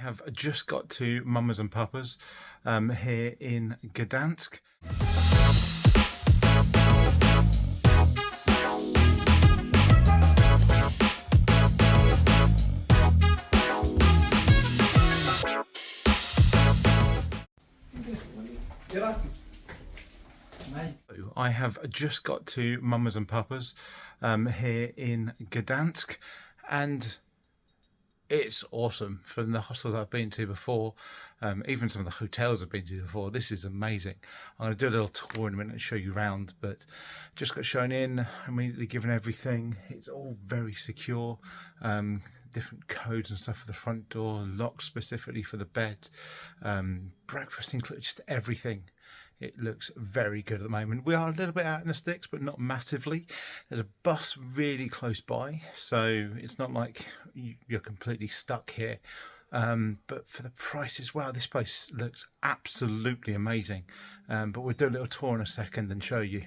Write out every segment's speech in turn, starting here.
have just got to Mamas and Papas here in Gdańsk. I have just got to Mamas and Papas here in Gdańsk, and it's awesome. From the hostels I've been to before, even some of the hotels I've been to before, this is amazing. I'm going to do a little tour in a minute and show you around, but just got shown in, immediately given everything. It's all very secure. Different codes and stuff for the front door, locks specifically for the bed, breakfast included, just everything. It looks very good at the moment. We are a little bit out in the sticks, but not massively. There's a bus really close by, so it's not like you're completely stuck here. But for the price as well, this place looks absolutely amazing. But we'll do a little tour in a second and show you.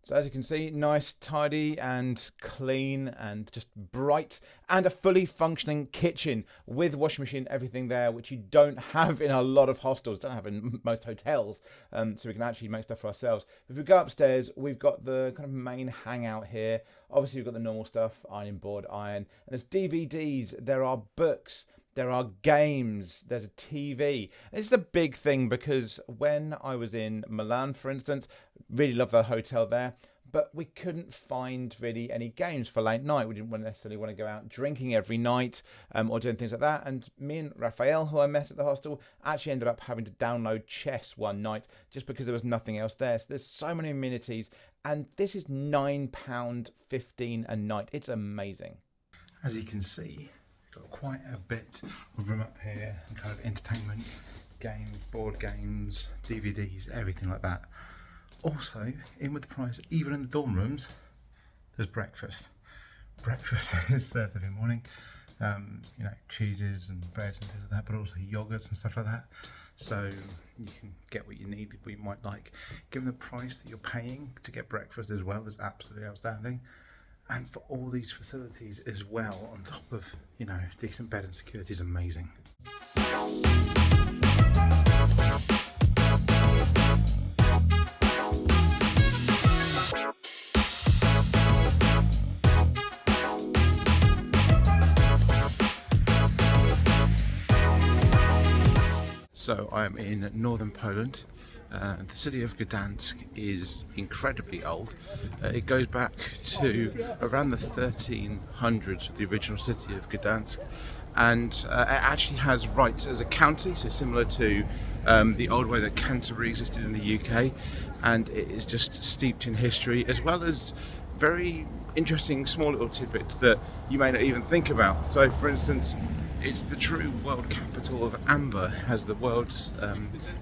So as you can see, nice, tidy and clean and just bright, and a fully functioning kitchen with washing machine, everything there, which you don't have in a lot of hostels, don't have in most hotels, so we can actually make stuff for ourselves. If we go upstairs, we've got the kind of main hangout here. Obviously, we've got the normal stuff, ironing board, iron, and there's DVDs, there are books, there are games, there's a TV. It's a big thing because when I was in Milan, for instance, really love the hotel there, but we couldn't find really any games for late night. We didn't necessarily want to go out drinking every night or doing things like that. And me and Raphael, who I met at the hostel, actually ended up having to download chess one night just because there was nothing else there. So there's so many amenities, and this is £9.15 a night. It's amazing. As you can see, got quite a bit of room up here, and kind of entertainment, games, board games, DVDs, everything like that. Also, in with the price, even in the dorm rooms, there's breakfast. Breakfast is served every morning. You know, cheeses and breads and things like that, but also yogurts and stuff like that. So you can get what you need, what you might like. Given the price that you're paying to get breakfast as well is absolutely outstanding. And for all these facilities as well, on top of, you know, decent bed and security, is amazing. So I'm in northern Poland. The city of Gdańsk is incredibly old. It goes back to around the 1300s, the original city of Gdańsk, and it actually has rights as a county, so similar to the old way that Canterbury existed in the UK, and it is just steeped in history, as well as very interesting small little tidbits that you may not even think about. So for instance, it's the true world capital of amber, has the world's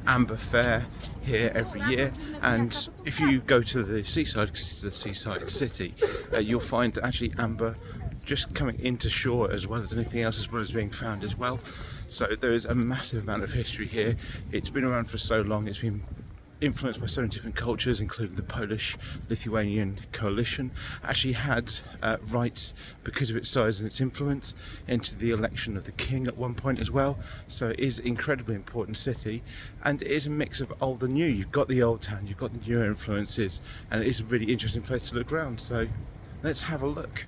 amber fair here every year, and if you go to the seaside, because it's a seaside city, you'll find actually amber just coming into shore as well as anything else, as well as being found as well. So there is a massive amount of history here. It's been around for so long, it's been influenced by so many different cultures, including the Polish-Lithuanian coalition. Actually had rights, because of its size and its influence, into the election of the king at one point as well. So it is an incredibly important city, and it is a mix of old and new. You've got the old town, you've got the newer influences, and it is a really interesting place to look around. So let's have a look.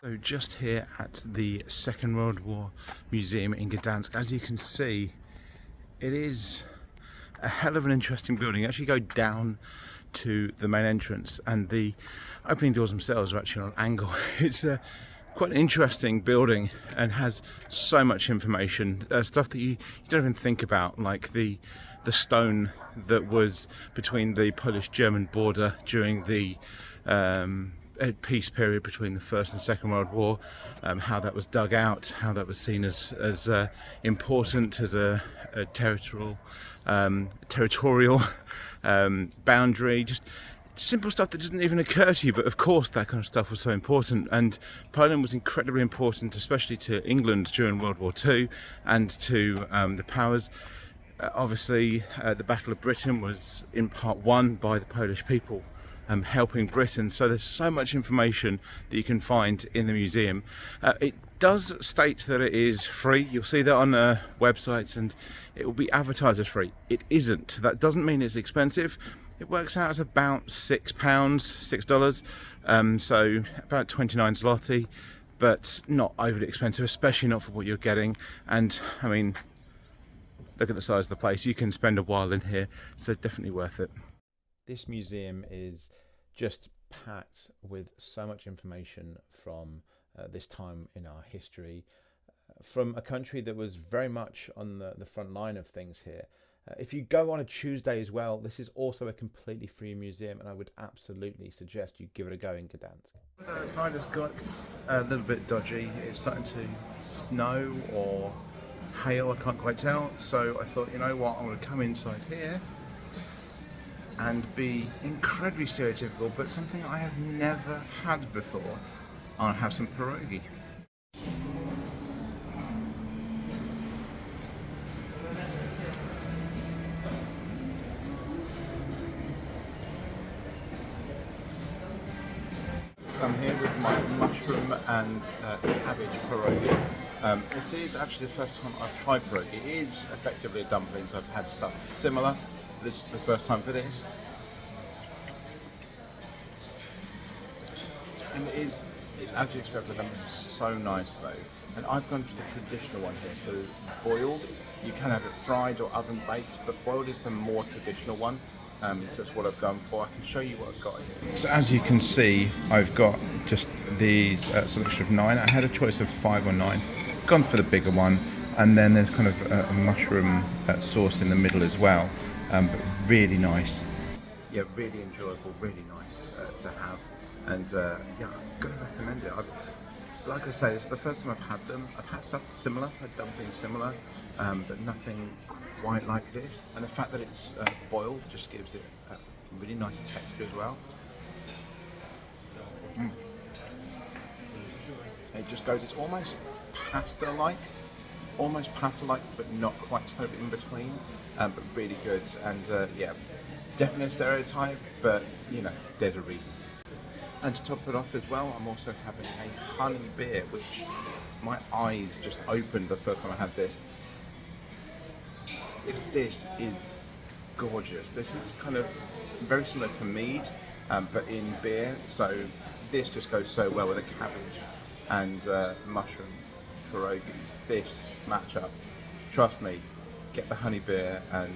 So just here at the Second World War Museum in Gdańsk, as you can see, it is a hell of an interesting building. You actually go down to the main entrance, and the opening doors themselves are actually on an angle. It's quite an interesting building and has so much information, stuff that you don't even think about, like the stone that was between the Polish-German border during the peace period between the First and Second World War, how that was dug out, how that was seen as important as a territorial boundary. Just simple stuff that doesn't even occur to you, but of course that kind of stuff was so important, and Poland was incredibly important, especially to England during World War II and to the powers. Obviously, the Battle of Britain was in part won by the Polish people helping Britain, so there's so much information that you can find in the museum. It does state that it is free. You'll see that on websites, and it will be advertised as free. It isn't. That doesn't mean it's expensive. It works out as about £6, $6, so about 29 zloty, but not overly expensive, especially not for what you're getting. And I mean, look at the size of the place. You can spend a while in here, so definitely worth it. This museum is just packed with so much information from this time in our history, from a country that was very much on the front line of things here. If you go on a Tuesday as well, this is also a completely free museum, and I would absolutely suggest you give it a go in Gdańsk. The outside has got a little bit dodgy. It's starting to snow or hail, I can't quite tell. So I thought, you know what, I'm going to come inside here and be incredibly stereotypical, but something I have never had before. I'll have some pierogi. I'm here with my mushroom and cabbage pierogi. It is actually the first time I've tried pierogi. It is effectively dumplings. I've had stuff similar. This is the first time for this. And it's as you expect with them. It's so nice though. And I've gone for the traditional one here. So boiled, you can have it fried or oven baked, but boiled is the more traditional one. That's what I've gone for. I can show you what I've got here. So as you can see, I've got just these selection of 9. I had a choice of 5 or 9. Gone for the bigger one, and then there's kind of a mushroom sauce in the middle as well. But really nice. Yeah, really enjoyable, really nice to have. And yeah, I'm gonna recommend it. Like I say, it's the first time I've had them. I've had stuff similar, had dumplings similar, but nothing quite like this. And the fact that it's boiled just gives it a really nice texture as well. It just goes, it's almost pasta-like, but not quite totally in between, but really good. And yeah, definitely a stereotype, but you know, there's a reason. And to top it off as well, I'm also having a honey beer, which my eyes just opened the first time I had this. This is gorgeous. This is kind of very similar to mead, but in beer. So this just goes so well with a cabbage and mushroom pierogies. This matchup, trust me, get the honey beer and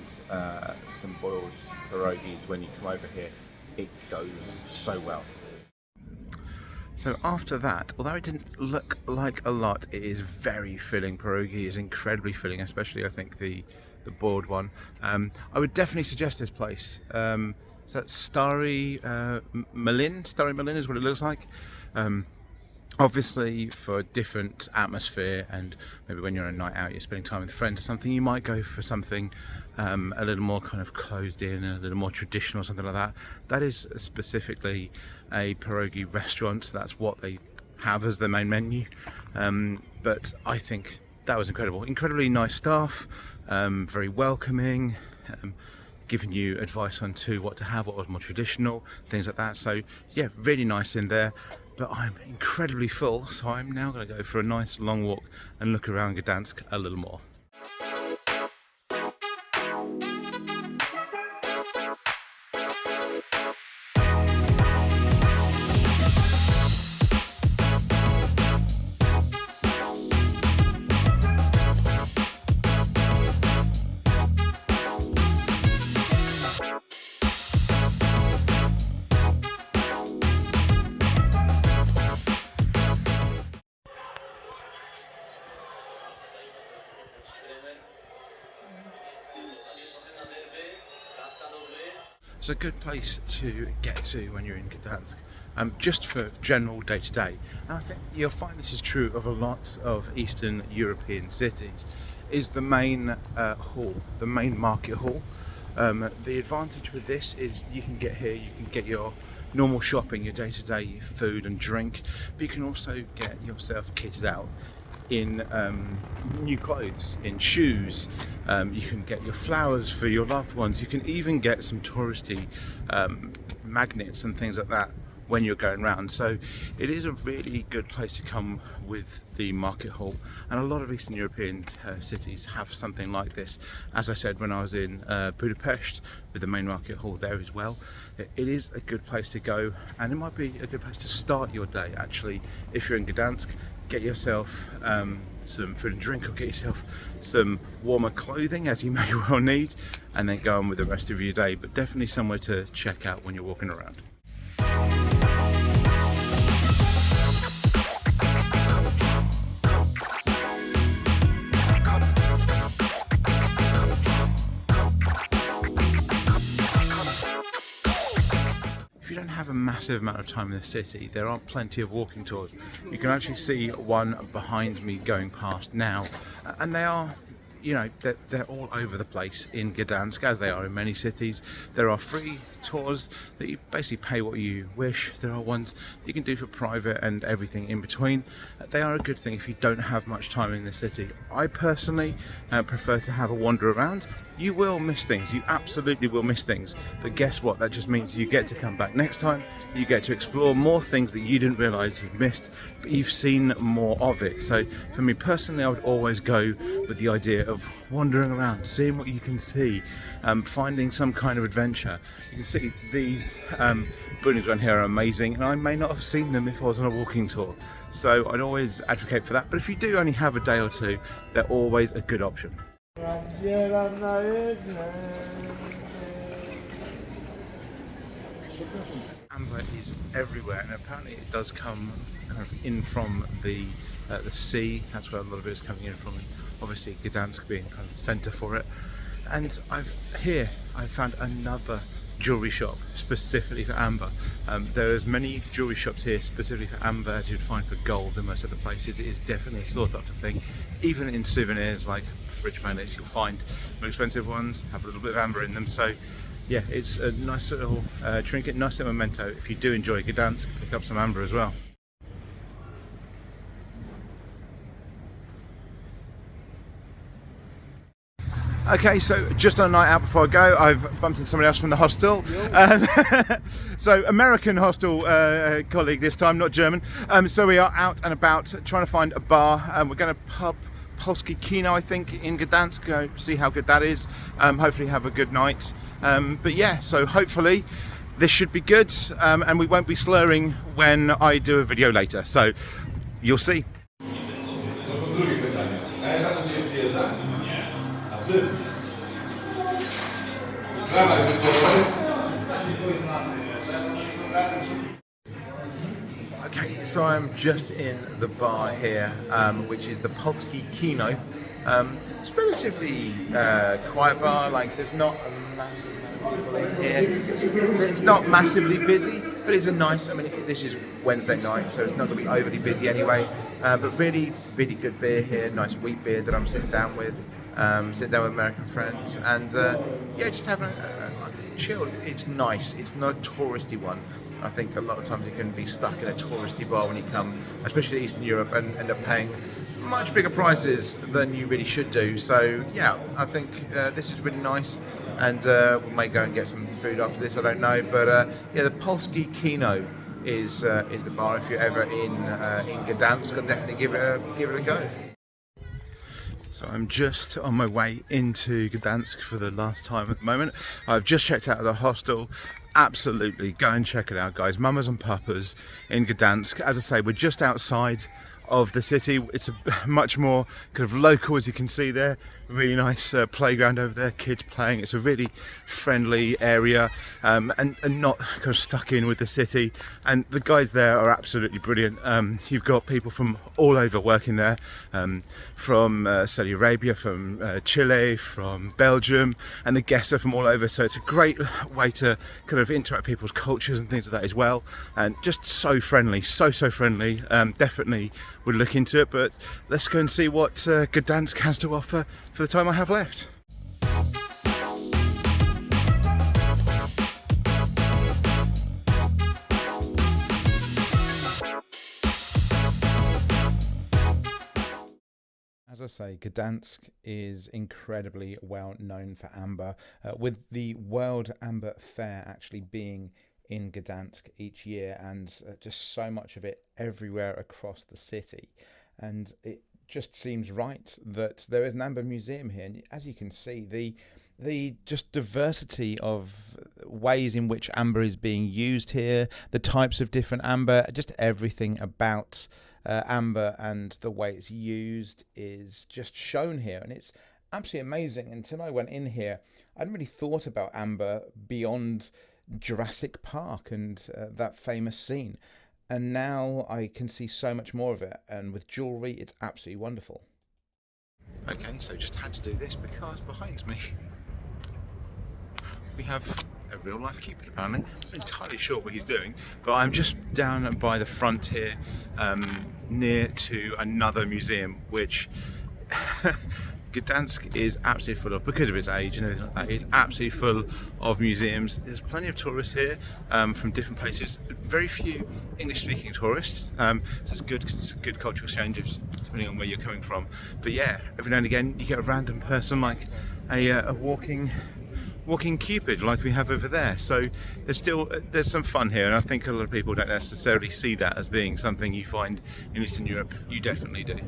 some boiled pierogies when you come over here. It goes so well. So after that, although it didn't look like a lot, it is very filling. Pierogi is incredibly filling, especially I think the boiled one. I would definitely suggest this place. So that's Stary Malin. Stary Malin is what it looks like. Obviously, for a different atmosphere, and maybe when you're on a night out, you're spending time with friends or something, you might go for something a little more kind of closed in, a little more traditional, something like that. That is specifically a pierogi restaurant. So that's what they have as their main menu. But I think that was incredible. Incredibly nice staff, very welcoming, giving you advice on what to have, what was more traditional, things like that. So yeah, really nice in there. But I'm incredibly full, so I'm now going to go for a nice long walk and look around Gdańsk a little more. It's a good place to get to when you're in Gdańsk, just for general day-to-day. And I think you'll find this is true of a lot of Eastern European cities, is the main hall, the main market hall. The advantage with this is you can get here, you can get your normal shopping, your day-to-day food and drink, but you can also get yourself kitted out in new clothes, in shoes. You can get your flowers for your loved ones. You can even get some touristy magnets and things like that when you're going around. So it is a really good place to come with the market hall, and a lot of Eastern European cities have something like this. As I said, when I was in Budapest with the main market hall there as well, it is a good place to go, and it might be a good place to start your day actually. If you're in Gdańsk, get yourself some food and drink, or get yourself some warmer clothing, as you may well need, and then go on with the rest of your day. But definitely somewhere to check out when you're walking around. If you don't have a massive amount of time in the city, there are plenty of walking tours. You can actually see one behind me going past now, and they are, you know, they're all over the place in Gdańsk, as they are in many cities. There are free tours that you basically pay what you wish. There are ones you can do for private and everything in between. They are a good thing if you don't have much time in the city. I personally prefer to have a wander around. You will miss things, you absolutely will miss things, but guess what? That just means you get to come back next time. You get to explore more things that you didn't realise you'd missed, but you've seen more of it. So for me personally, I would always go with the idea of wandering around, seeing what you can see, finding some kind of adventure. You can see these buildings around here are amazing, and I may not have seen them if I was on a walking tour. So I'd always advocate for that, but if you do only have a day or two, they're always a good option. Amber is everywhere, and apparently it does come kind of in from the sea. That's where a lot of it is coming in from. Obviously, Gdańsk being kind of the centre for it. And I've found another jewellery shop specifically for amber. There are as many jewellery shops here specifically for amber as you'd find for gold in most other places. It is definitely a sought after thing. Even in souvenirs like fridge magnets, you'll find more expensive ones have a little bit of amber in them. So yeah, it's a nice little trinket, nice little memento. If you do enjoy Gdańsk, pick up some amber as well. Okay, so just on a night out before I go, I've bumped into somebody else from the hostel. So American hostel colleague this time, not German. So we are out and about trying to find a bar. We're going to pub Polski Kino, I think, in Gdańsk. Go see how good that is. Hopefully have a good night. But yeah, so hopefully this should be good, and we won't be slurring when I do a video later. So you'll see. Okay, so I'm just in the bar here, which is the Polski Kino. It's relatively quiet bar. Like, there's not a massive amount of people in here. It's not massively busy, but it's a nice. I mean, this is Wednesday night, so it's not going to be overly busy anyway. But really, really good beer here. Nice wheat beer that I'm sitting down with. Sitting down with American friends, and yeah, just having a chill. It's nice. It's not a touristy one. I think a lot of times you can be stuck in a touristy bar when you come, especially to Eastern Europe, and end up paying much bigger prices than you really should do. So yeah, I think this is really nice, and we may go and get some food after this. I don't know, but yeah, the Polski Kino is the bar. If you're ever in Gdańsk, I'll definitely give it a go. So I'm just on my way into Gdańsk for the last time at the moment. I've just checked out of the hostel. Absolutely, go and check it out, guys. Mamas and Papas in Gdańsk. As I say, we're just outside of the city. It's a much more kind of local, as you can see there. Really nice playground over there, kids playing. It's a really friendly area, and not kind of stuck in with the city. And the guys there are absolutely brilliant. You've got people from all over working there, from Saudi Arabia, from Chile, from Belgium, and the guests are from all over. So it's a great way to kind of interact with people's cultures and things like that as well. And just so friendly, so friendly. Definitely would look into it. But let's go and see what Gdańsk has to offer for the time I have left. As I say, Gdańsk is incredibly well known for amber, with the World Amber Fair actually being in Gdańsk each year, and just so much of it everywhere across the city. And it just seems right that there is an amber museum here. And as you can see, the just diversity of ways in which amber is being used here, the types of different amber, just everything about amber and the way it's used is just shown here, and it's absolutely amazing. Until I went in here, I hadn't really thought about amber beyond Jurassic Park and that famous scene, and now I can see so much more of it, and with jewellery it's absolutely wonderful. Okay, so just had to do this because behind me we have a real life cupid apparently. I'm not entirely sure what he's doing, but I'm just down by the front here, near to another museum, which Gdańsk is absolutely full of, because of its age and everything like that. It's absolutely full of museums. There's plenty of tourists here from different places. Very few English-speaking tourists, so it's good because it's a good cultural exchange depending on where you're coming from. But yeah, every now and again you get a random person like a walking cupid like we have over there. So there's some fun here, and I think a lot of people don't necessarily see that as being something you find in Eastern Europe. You definitely do.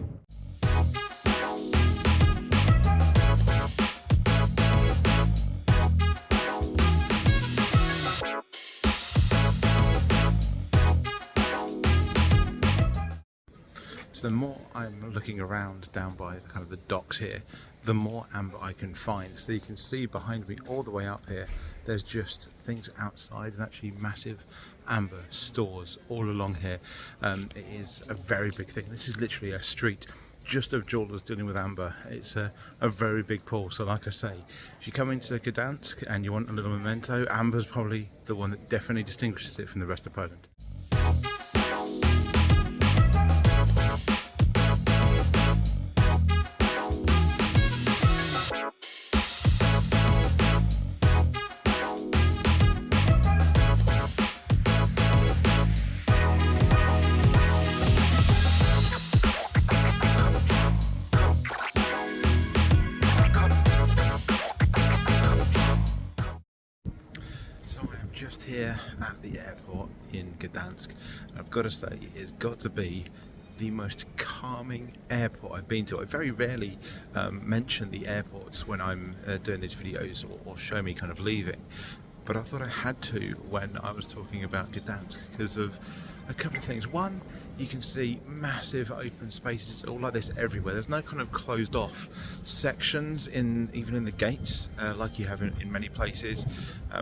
So the more I'm looking around down by kind of the docks here, the more amber I can find. So you can see behind me all the way up here, there's just things outside, and actually massive amber stores all along here. It is a very big thing. This is literally a street just of jewelers dealing with amber. It's a very big pool. So like I say, if you come into Gdańsk and you want a little memento, amber's probably the one that definitely distinguishes it from the rest of Poland. So I'm just here at the airport in Gdańsk. I've got to say, it's got to be the most calming airport I've been to. I very rarely mention the airports when I'm doing these videos or show me kind of leaving, but I thought I had to when I was talking about Gdańsk because of a couple of things. One, you can see massive open spaces all like this everywhere. There's no kind of closed off sections even in the gates like you have in many places.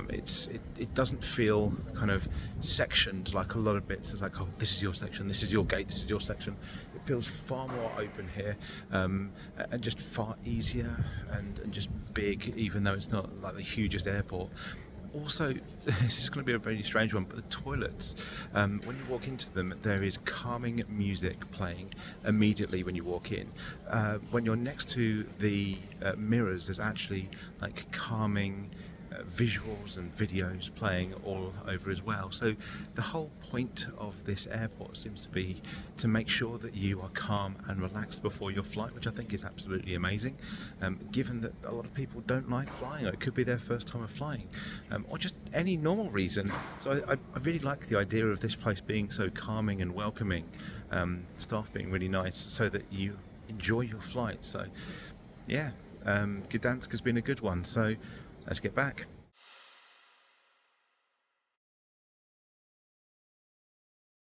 It doesn't feel kind of sectioned like a lot of bits. It's like, oh, this is your section, this is your gate, this is your section. It feels far more open here, and just far easier and just big, even though it's not like the hugest airport. Also, this is going to be a very strange one, but the toilets, when you walk into them, there is calming music playing immediately when you walk in. When you're next to the mirrors, there's actually like calming visuals and videos playing all over as well. So the whole point of this airport seems to be to make sure that you are calm and relaxed before your flight, which I think is absolutely amazing, given that a lot of people don't like flying, or it could be their first time of flying, or just any normal reason. So I really like the idea of this place being so calming and welcoming, staff being really nice, so that you enjoy your flight. So yeah, Gdańsk has been a good one. So let's get back.